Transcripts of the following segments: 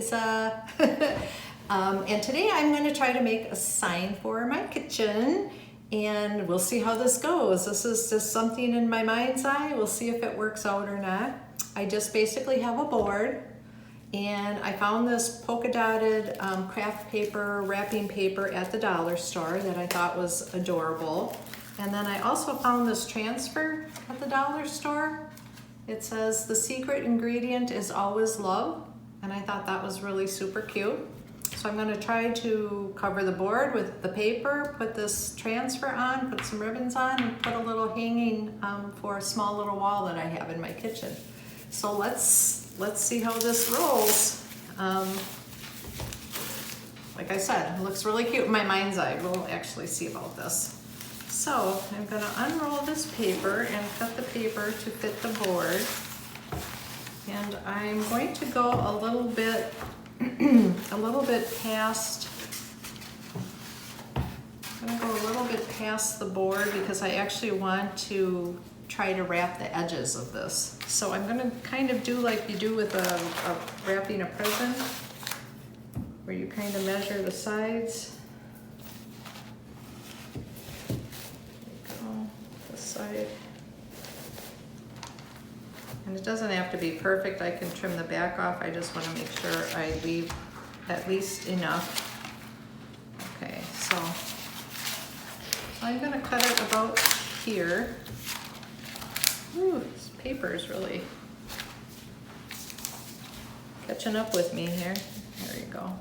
pizza. And today I'm going to try to make a sign for my kitchen, and we'll see how this goes. This is just something in my mind's eye. We'll see if it works out or not. I just basically have a board, and I found this polka dotted craft paper, wrapping paper at the dollar store that I thought was adorable. And then I also found this transfer at the dollar store. It says the secret ingredient is always love, and I thought that was really super cute. So I'm going to try to cover the board with the paper, put this transfer on, put some ribbons on, and put a little hanging for a small little wall that I have in my kitchen. So let's see how this rolls. Like I said, it looks really cute in my mind's eye. We'll actually see about this. So I'm going to unroll this paper and cut the paper to fit the board. And I'm going to go a little bit past. I'm going to go a little bit past the board because I actually want to try to wrap the edges of this. So I'm going to kind of do like you do with a wrapping a present, where you kind of measure the sides. There you go, this side. And it doesn't have to be perfect. I can trim the back off. I just want to make sure I leave at least enough. Okay, so I'm going to cut it about here. Ooh, this paper is really catching up with me here. There you go.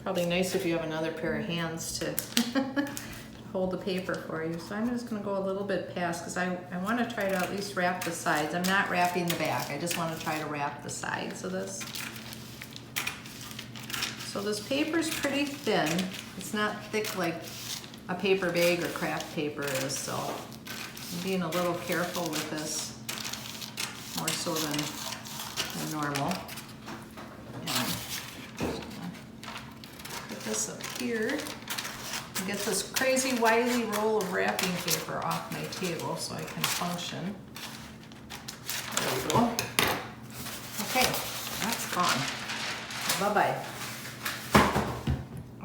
Probably nice if you have another pair of hands to hold the paper for you. So I'm just going to go a little bit past because I want to try to at least wrap the sides. I'm not wrapping the back. I just want to try to wrap the sides of this. So this paper is pretty thin. It's not thick like a paper bag or craft paper is, so I'm being a little careful with this, more so than normal. And put this up here. Get this crazy wily roll of wrapping paper off my table so I can function. There we go. Okay, that's gone. Bye-bye.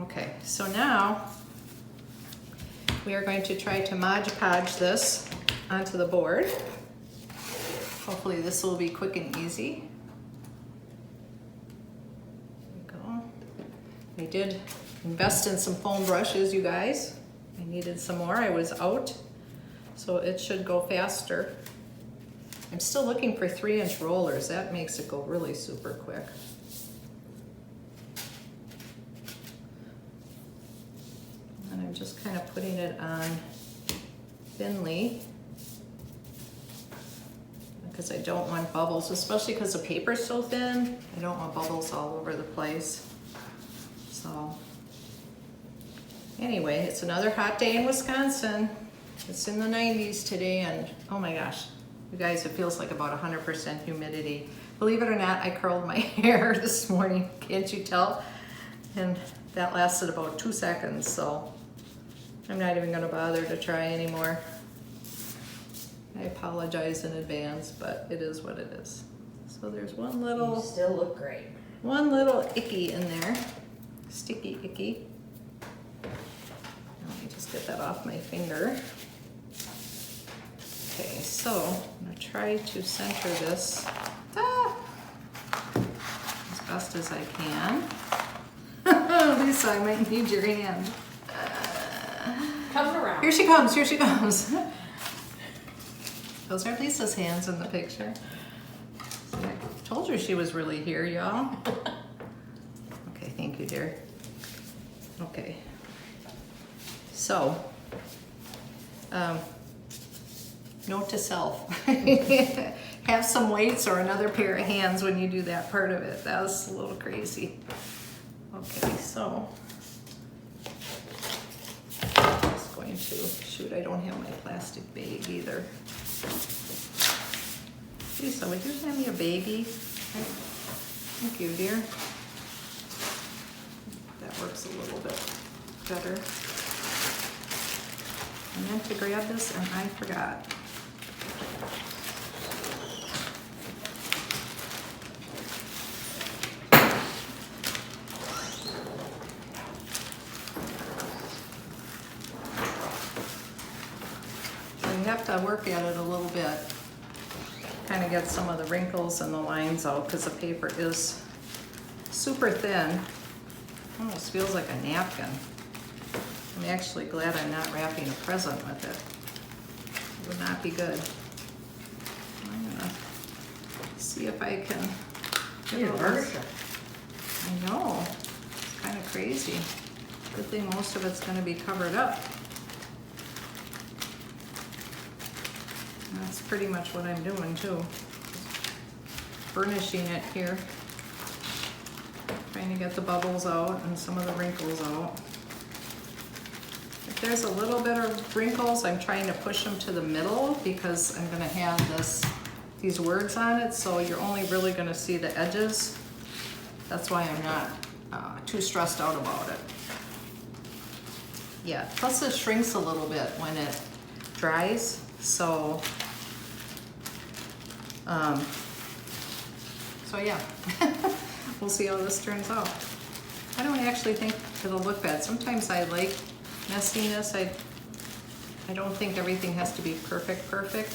Okay, so now we are going to try to Mod Podge this onto the board. Hopefully this will be quick and easy. There we go. I did invest in some foam brushes, you guys. I needed some more. I was out, so it should go faster. I'm still looking for 3-inch rollers. That makes it go really super quick. And I'm just kind of putting it on thinly because I don't want bubbles, especially because the paper's so thin. I don't want bubbles all over the place. So anyway, it's another hot day in Wisconsin. It's in the 90s today, and oh my gosh, you guys, it feels like about 100% humidity. Believe it or not, I curled my hair this morning, can't you tell? And that lasted about 2 seconds, so I'm not even gonna bother to try anymore. I apologize in advance, but it is what it is. So there's one little... You still look great. One little icky in there. Sticky icky. Let me just get that off my finger. Okay, so I'm gonna try to center this as best as I can. Lisa, I might need your hand. Coming around. Here she comes, here she comes. Those are Lisa's hands in the picture. See, I told you she was really here, y'all. Okay, thank you, dear. Okay. So, note to self. Have some weights or another pair of hands when you do that part of it. That was a little crazy. Okay, so I'm just going to, shoot, I don't have my plastic bag either. Lisa, would you hand me a baggie? Thank you, dear. That works a little bit better. I meant to grab this and I forgot. have to work at it a little bit. Kind of get some of the wrinkles and the lines out because the paper is super thin. Almost feels like a napkin. I'm actually glad I'm not wrapping a present with it. It would not be good. I'm gonna see if I can get all this. I know, it's kind of crazy. Good thing most of it's gonna be covered up. That's pretty much what I'm doing too. Burnishing it here. Trying to get the bubbles out and some of the wrinkles out. If there's a little bit of wrinkles, I'm trying to push them to the middle because I'm gonna have these words on it, so you're only really gonna see the edges. That's why I'm not too stressed out about it. Yeah, plus it shrinks a little bit when it dries, so yeah, we'll see how this turns out. I don't actually think it'll look bad. Sometimes I like messiness. I don't think everything has to be perfect. Okay.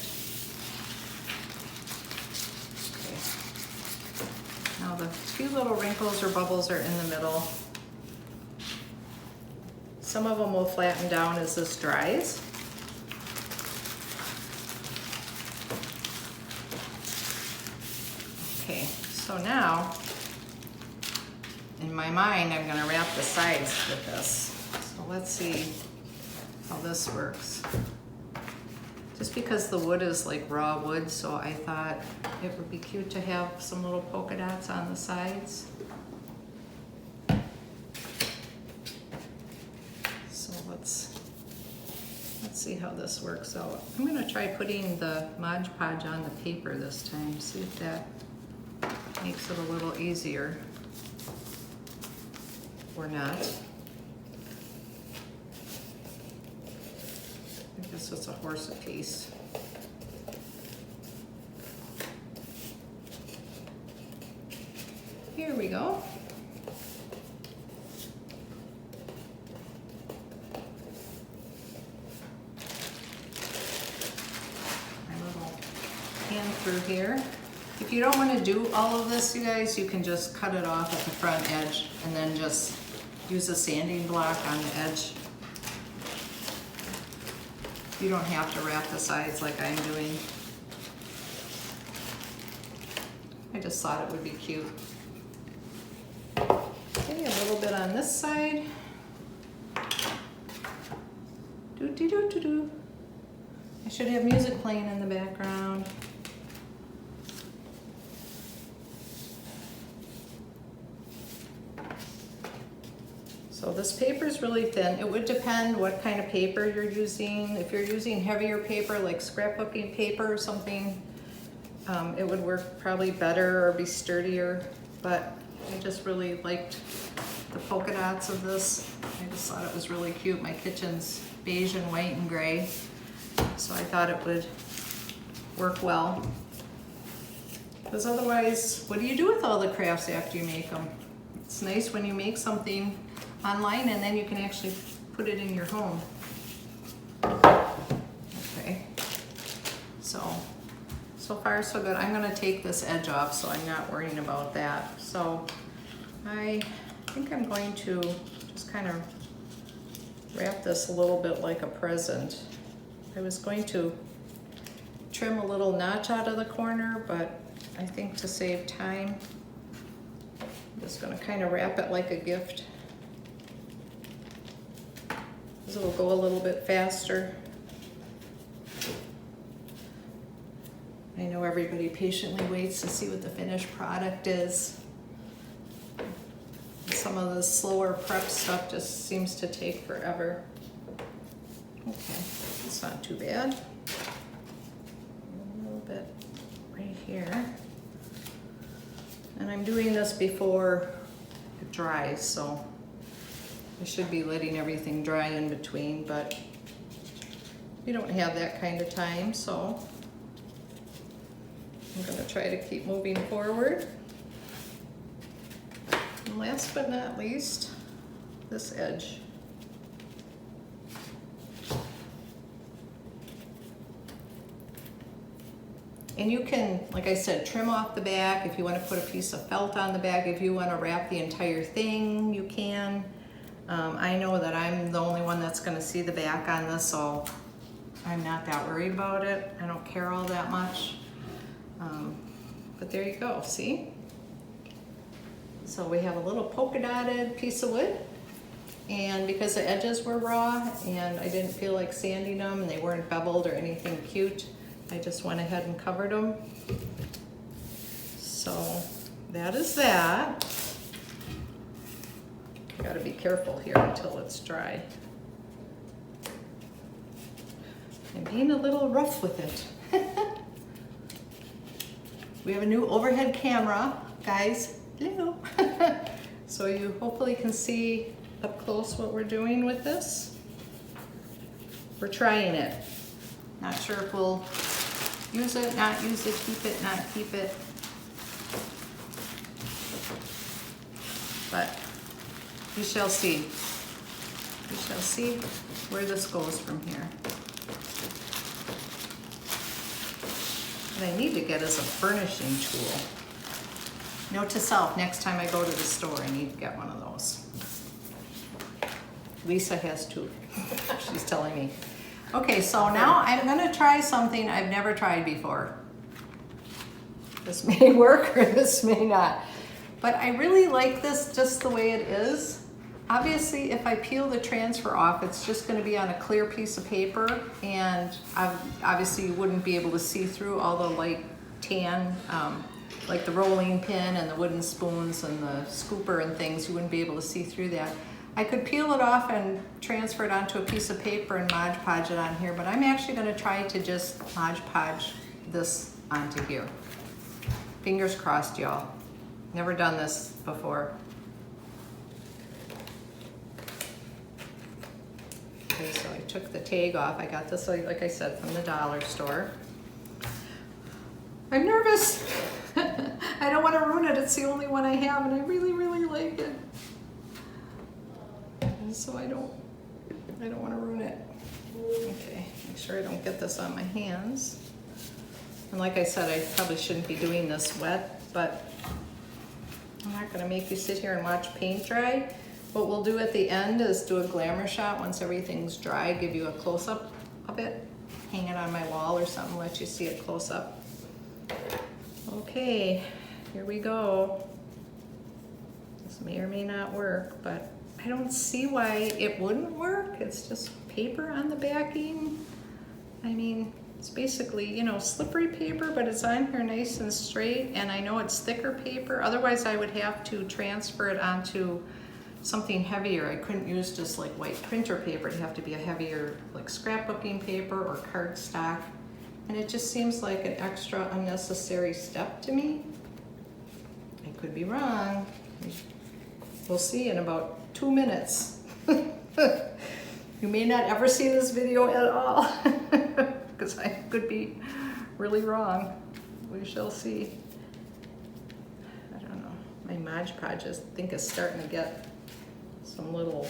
Now the few little wrinkles or bubbles are in the middle. Some of them will flatten down as this dries. Okay, so now, in my mind, I'm gonna wrap the sides with this. So let's see how this works. Just because the wood is like raw wood, so I thought it would be cute to have some little polka dots on the sides. So let's see how this works out. I'm gonna try putting the Mod Podge on the paper this time, see if that makes it a little easier or not. I guess it's a horse apiece. Here we go. My little hand through here. If you don't want to do all of this, you guys, you can just cut it off at the front edge and then just use a sanding block on the edge. You don't have to wrap the sides like I'm doing. I just thought it would be cute. Okay, a little bit on this side. Do-do-do-do-do. I should have music playing in the background. So this paper is really thin. It would depend what kind of paper you're using. If you're using heavier paper like scrapbooking paper or something, it would work probably better or be sturdier, but I just really liked the polka dots of this. I just thought it was really cute. My kitchen's beige and white and gray, so I thought it would work well. Because otherwise, what do you do with all the crafts after you make them? It's nice when you make something online and then you can actually put it in your home. Okay, so far so good. I'm gonna take this edge off so I'm not worrying about that. So I think I'm going to just kind of wrap this a little bit like a present. I was going to trim a little notch out of the corner, but I think to save time, I'm just gonna kind of wrap it like a gift. It'll go a little bit faster. I know everybody patiently waits to see what the finished product is. Some of the slower prep stuff just seems to take forever. Okay, it's not too bad. A little bit right here. And I'm doing this before it dries, so I should be letting everything dry in between, but we don't have that kind of time, so I'm gonna try to keep moving forward. And last but not least, this edge. And you can, like I said, trim off the back. If you want to put a piece of felt on the back, if you want to wrap the entire thing, you can. I know that I'm the only one that's going to see the back on this, so I'm not that worried about it. I don't care all that much. But there you go, see? So we have a little polka dotted piece of wood. And because the edges were raw and I didn't feel like sanding them and they weren't beveled or anything cute, I just went ahead and covered them. So that is that. Got to be careful here until it's dry. I'm being a little rough with it. We have a new overhead camera, guys. Hello. So you hopefully can see up close what we're doing with this. We're trying it. Not sure if we'll use it, not use it, keep it, not keep it. But we shall see. We shall see where this goes from here. What I need to get is a furnishing tool. Note to self, next time I go to the store, I need to get one of those. Lisa has two, she's telling me. Okay, so now I'm gonna try something I've never tried before. This may work or this may not. But I really like this just the way it is. Obviously, if I peel the transfer off, it's just gonna be on a clear piece of paper, and obviously you wouldn't be able to see through all the light tan, like the rolling pin and the wooden spoons and the scooper and things, you wouldn't be able to see through that. I could peel it off and transfer it onto a piece of paper and Mod Podge it on here, but I'm actually gonna try to just Mod Podge this onto here. Fingers crossed, y'all. Never done this before. Okay, so I took the tag off. I got this, like I said, from the dollar store. I'm nervous. I don't want to ruin it. It's the only one I have, and I really, really like it. And so I don't want to ruin it. Okay, make sure I don't get this on my hands. And like I said, I probably shouldn't be doing this wet, but I'm not going to make you sit here and watch paint dry. What we'll do at the end is do a glamour shot once everything's dry, give you a close-up of it, hang it on my wall or something, let you see it close up. Okay, here we go. This may or may not work, but I don't see why it wouldn't work. It's just paper on the backing. I mean, it's basically, you know, slippery paper, but it's on here nice and straight, and I know it's thicker paper. Otherwise, I would have to transfer it onto something heavier. I couldn't use just like white printer paper. It'd have to be a heavier, like scrapbooking paper or cardstock. And it just seems like an extra unnecessary step to me. I could be wrong. We'll see in about 2 minutes. You may not ever see this video at all because I could be really wrong. We shall see. I don't know. My Mod Podge, I think, is starting to get some little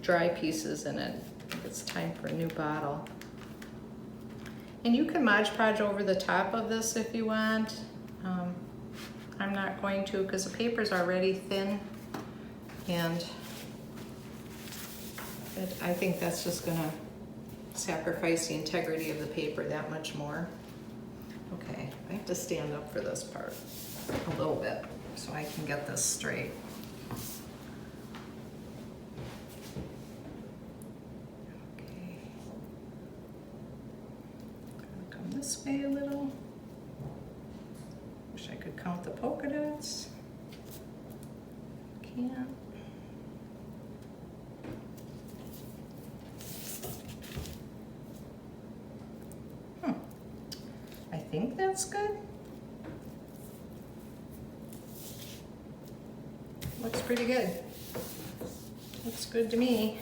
dry pieces in it. I think it's time for a new bottle. And you can Mod Podge over the top of this if you want. I'm not going to because the paper's already thin, and I think that's just gonna sacrifice the integrity of the paper that much more. Okay, I have to stand up for this part a little bit so I can get this straight. Okay, come this way a little. Wish I could count the polka dots. Can't. I think that's good. Looks pretty good. Looks good to me.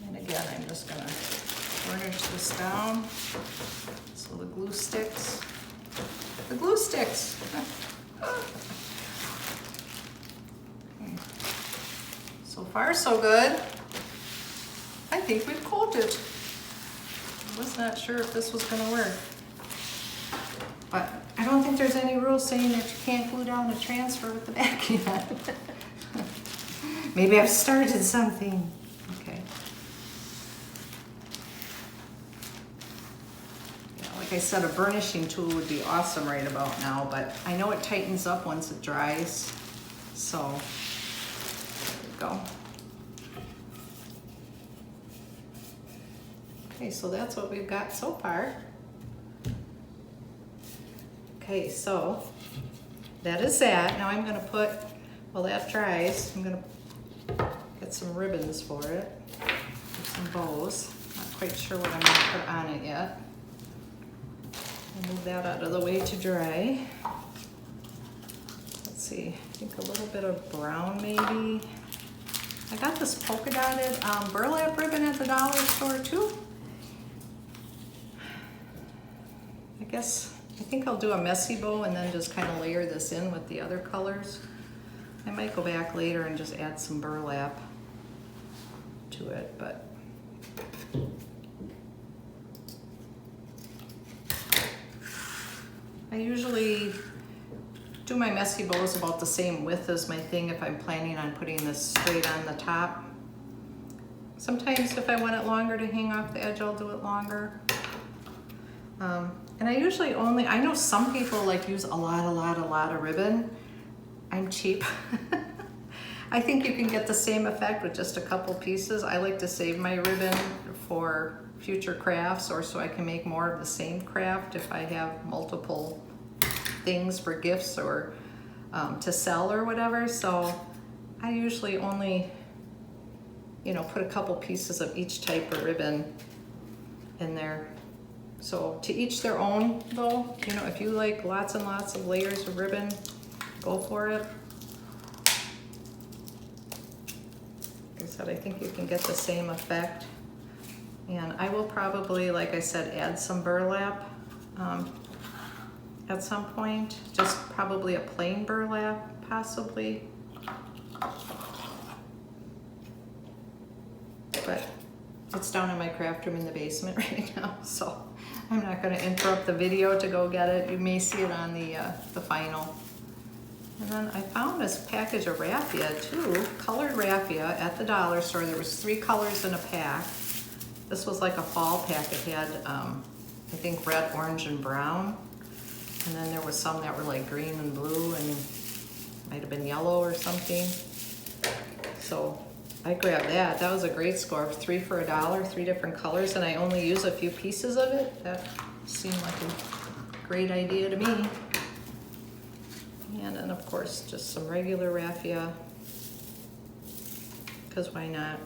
And again, I'm just gonna burnish this down so the glue sticks. The glue sticks. So far, so good. I think we've coated. I was not sure if this was gonna work. But I don't think there's any rule saying that you can't glue down a transfer with the back yet. Maybe I've started something. Okay. Yeah, like I said, a burnishing tool would be awesome right about now, but I know it tightens up once it dries. So, there we go. Okay, so that's what we've got so far. Okay, so that is that. Now I'm gonna put, while that dries, I'm gonna get some ribbons for it, get some bows. Not quite sure what I'm gonna put on it yet. I'll move that out of the way to dry. Let's see, I think a little bit of brown maybe. I got this polka dotted burlap ribbon at the dollar store too. I think I'll do a messy bow and then just kind of layer this in with the other colors. I might go back later and just add some burlap to it, but I usually do my messy bows about the same width as my thing if I'm planning on putting this straight on the top. Sometimes if I want it longer to hang off the edge, I'll do it longer. And I usually only, I know some people like use a lot of ribbon. I'm cheap. I think you can get the same effect with just a couple pieces. I like to save my ribbon for future crafts or so I can make more of the same craft if I have multiple things for gifts or to sell or whatever. So I usually only, you know, put a couple pieces of each type of ribbon in there. So to each their own though, you know, if you like lots and lots of layers of ribbon, go for it. Like I said, I think you can get the same effect. And I will probably, like I said, add some burlap at some point. Just probably a plain burlap, possibly. But it's down in my craft room in the basement right now, so I'm not going to interrupt the video to go get it. You may see it on the final. And then I found this package of raffia too, colored raffia at the dollar store. There was 3 colors in a pack. This was like a fall pack. It had, I think, red, orange, and brown. And then there was some that were like green and blue and might have been yellow or something. So I grabbed that. That was a great score. 3 for $1, 3 different colors, and I only use a few pieces of it. That seemed like a great idea to me. And then of course, just some regular raffia, because why not?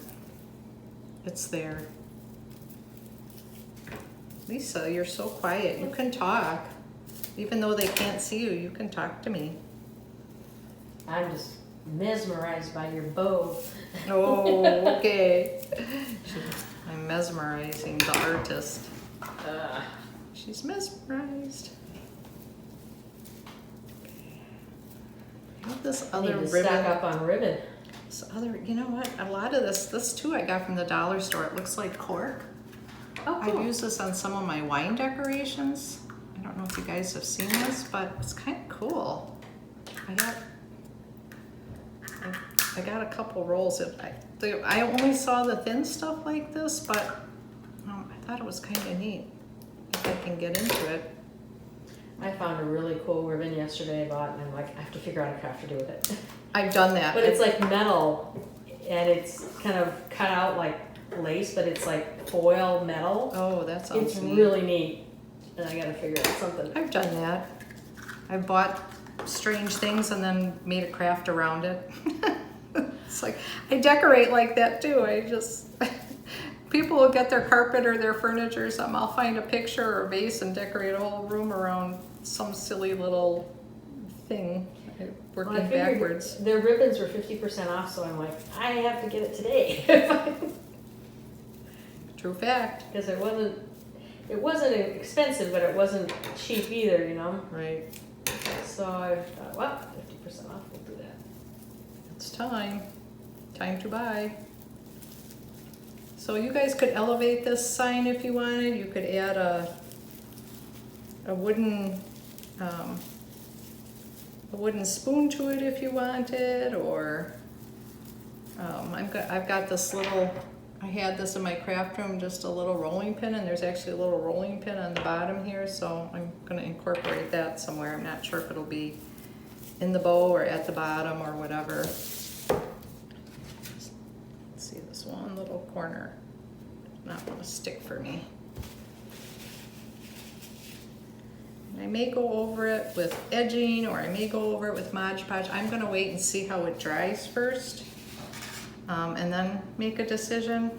It's there. Lisa, you're so quiet. You can talk. Even though they can't see you, you can talk to me. I'm just mesmerized by your bow. Oh, okay. I'm mesmerizing the artist. She's mesmerized. I have this other Need to ribbon. stock up on ribbon. This other, you know what? A lot of this too I got from the dollar store. It looks like cork. Oh, cool. I've used this on some of my wine decorations. I don't know if you guys have seen this, but it's kind of cool. I got a couple rolls. I only saw the thin stuff like this, but I thought it was kind of neat if I can get into it. I found a really cool ribbon yesterday I bought, and I'm like, I have to figure out a craft to do with it. I've done that. But it's like metal, and it's kind of cut out like lace, but it's like foil metal. Oh, that sounds It's neat. really neat, and I gotta figure out something. I've done that. I bought strange things and then made a craft around it. It's like, I decorate like that too. People will get their carpet or their furniture or something. I'll find a picture or a vase and decorate a whole room around some silly little thing, working Well, I figured backwards. their ribbons were 50% off, so I'm like, I have to get it today. True fact. Because it wasn't expensive, but it wasn't cheap either, you know? Right. So I thought, well, 50% off, we'll do that. It's time. Time to buy. So you guys could elevate this sign if you wanted. You could add a wooden spoon to it if you wanted, or I've got this little, I had this in my craft room, just a little rolling pin, and there's actually a little rolling pin on the bottom here, so I'm gonna incorporate that somewhere. I'm not sure if it'll be in the bow or at the bottom or whatever. Let's see this one little corner, not gonna stick for me. And I may go over it with edging, or I may go over it with Mod Podge. I'm gonna wait and see how it dries first, and then make a decision.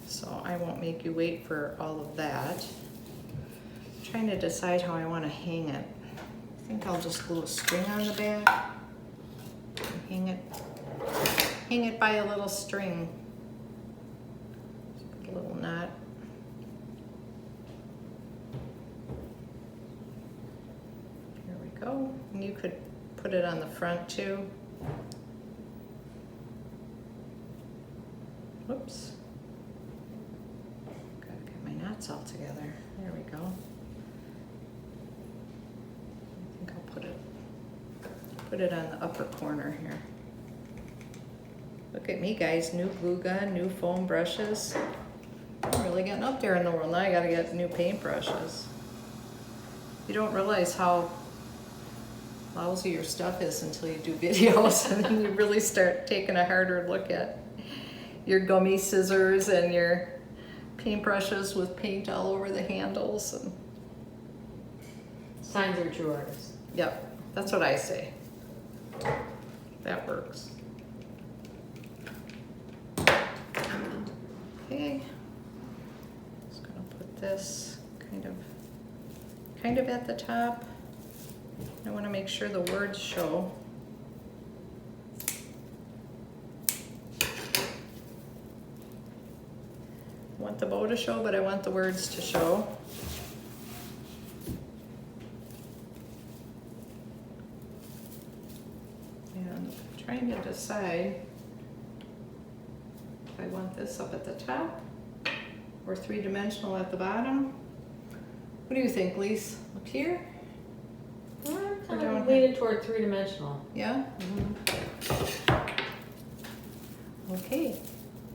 So I won't make you wait for all of that. I'm trying to decide how I wanna hang it. I think I'll just glue a string on the back. Hang it by a little string. Just put a little knot. Here we go. And you could put it on the front too. Whoops. Gotta get my knots all together. There we go. I think I'll put it on the upper corner here. Look at me, guys, new glue gun, new foam brushes. I'm really getting up there in the world. Now I gotta get new paint brushes. You don't realize how lousy your stuff is until you do videos and then you really start taking a harder look at your gummy scissors and your paintbrushes with paint all over the handles. And Signs are true artists. yep, that's what I say. That works. Okay, just gonna put this kind of at the top. I want to make sure the words show. I want the bow to show, but I want the words to show. And I'm trying to decide if I want this up at the top or three-dimensional at the bottom. What do you think, Lise? Up here? I'm kind of leaning toward three-dimensional. Yeah? Okay,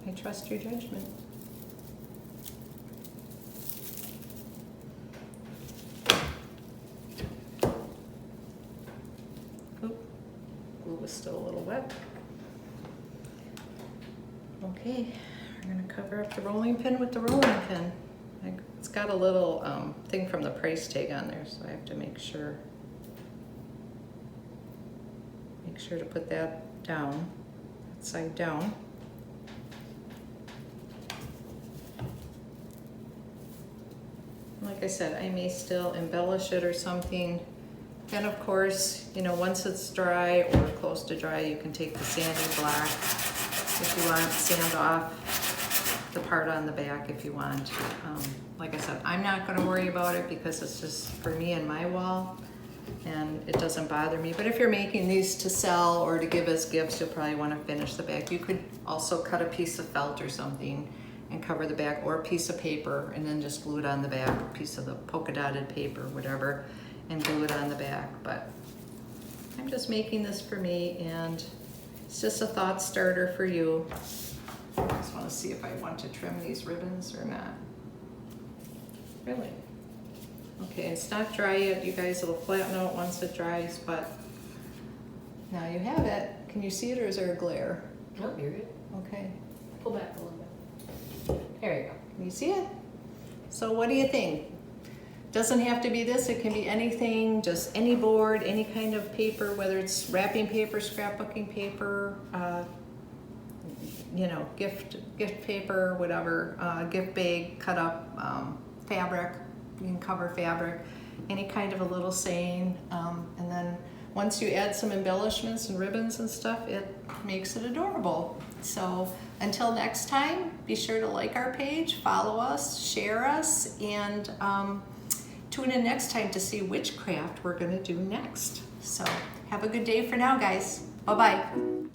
I trust your judgment. Oop, glue was still a little wet. Okay, we're gonna cover up the rolling pin with the rolling pin. It's got a little thing from the price tag on there, so I have to make sure to put that down, side down. Like I said, I may still embellish it or something. And of course, you know, once it's dry or close to dry, you can take the sanding block if you want, sand off the part on the back if you want. Like I said, I'm not gonna worry about it because it's just for me and my wall, and it doesn't bother me. But if you're making these to sell or to give as gifts, you'll probably want to finish the back. You could also cut a piece of felt or something and cover the back, or a piece of paper and then just glue it on the back, a piece of the polka dotted paper, whatever, and glue it on the back. But I'm just making this for me, and it's just a thought starter for you. I just want to see if I want to trim these ribbons or not. Really? Okay, it's not dry yet, you guys. It'll flatten out once it dries, but now you have it. Can you see it, or is there a glare? Nope, you're good. Okay, Pull back a little bit. There you go. can you see it? So what do you think? Doesn't have to be this, it can be anything, just any board, any kind of paper, whether it's wrapping paper, scrapbooking paper, you know, gift paper, whatever, gift bag, cut up fabric. You can cover fabric, any kind of a little saying, and then once you add some embellishments and ribbons and stuff, it makes it adorable. So until next time, be sure to like our page, follow us, share us, and tune in next time to see which craft we're gonna do next. So have a good day for now, guys. Bye-bye.